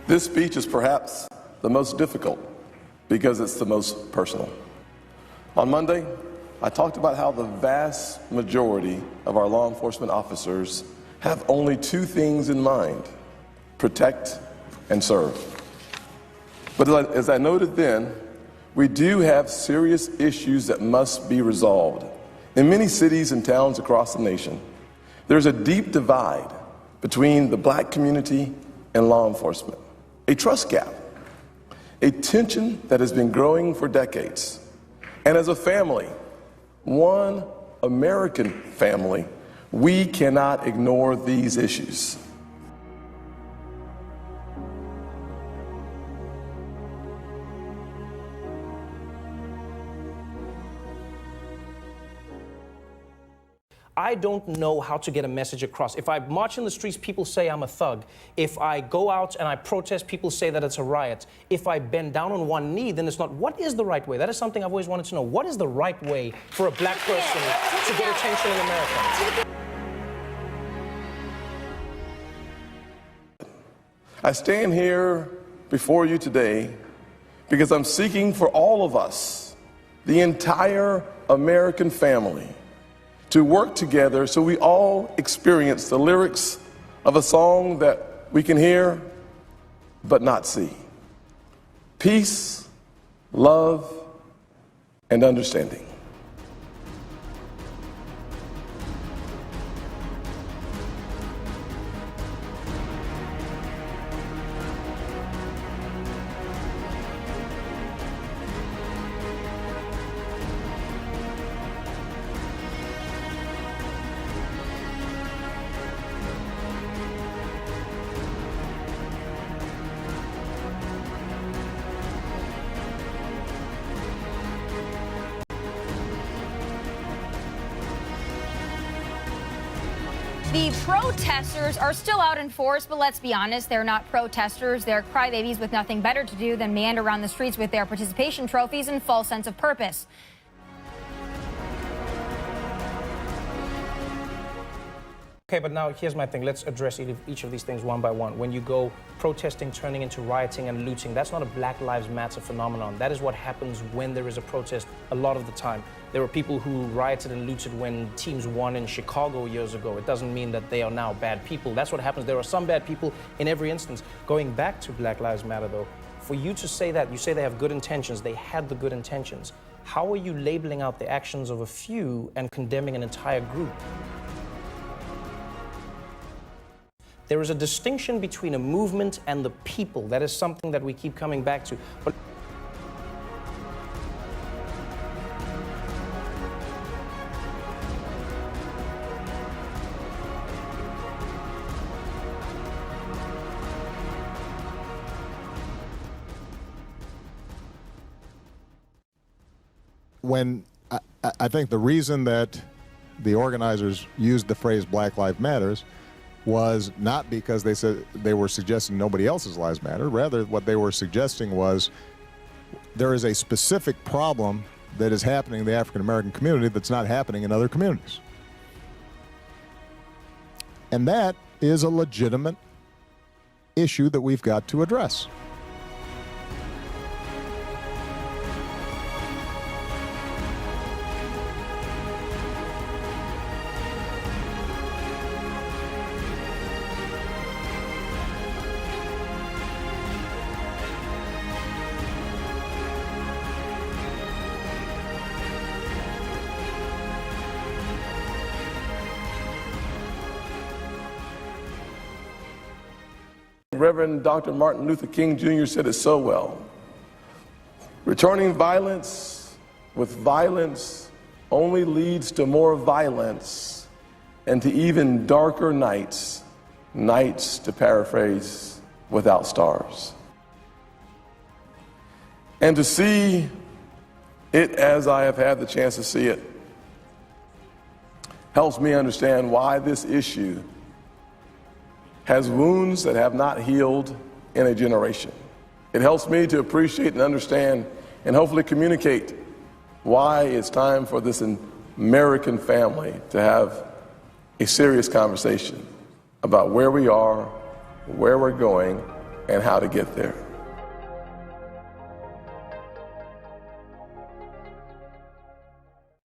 This speech is perhaps the most difficult because it's the most personal. On Monday, I talked about how the vast majority of our law enforcement officers have only two things in mind: protect and serve. But as I noted then, we do have serious issues that must be resolved. In many cities and towns across the nation, there's a deep divide between the black community and law enforcement, a trust gap, a tension that has been growing for decades. And as a family, one American family, we cannot ignore these issues. I don't know how to get a message across. If I march in the streets, people say I'm a thug. If I go out and I protest, people say that it's a riot. If I bend down on one knee, then it's not. What is the right way? That is something I've always wanted to know. What is the right way for a black person to get attention in America? I stand here before you today because I'm seeking for all of us, the entire American family, to work together so we all experience the lyrics of a song that we can hear but not see. Peace, love, and understanding. The protesters are still out in force, but let's be honest, they're not protesters. They're crybabies with nothing better to do than meander around the streets with their participation trophies and false sense of purpose. Okay, but now here's my thing. Let's address each of these things one by one. When you go protesting, turning into rioting and looting, that's not a Black Lives Matter phenomenon. That is what happens when there is a protest a lot of the time. There were people who rioted and looted when teams won in Chicago years ago. It doesn't mean that they are now bad people. That's what happens. There are some bad people in every instance. Going back to Black Lives Matter, though, for you to say that, you say they have good intentions, they had the good intentions. How are you labeling out the actions of a few and condemning an entire group? There is a distinction between a movement and the people. That is something that we keep coming back to. But when I think the reason that the organizers used the phrase Black Lives Matters was not because they said they were suggesting nobody else's lives matter. Rather, what they were suggesting was there is a specific problem that is happening in the African American community that's not happening in other communities. And that is a legitimate issue that we've got to address. Reverend Dr. Martin Luther King Jr. said it so well. Returning violence with violence only leads to more violence and to even darker nights, nights, to paraphrase, without stars. And to see it as I have had the chance to see it helps me understand why this issue has wounds that have not healed in a generation. It helps me to appreciate and understand and hopefully communicate why it's time for this American family to have a serious conversation about where we are, where we're going, and how to get there.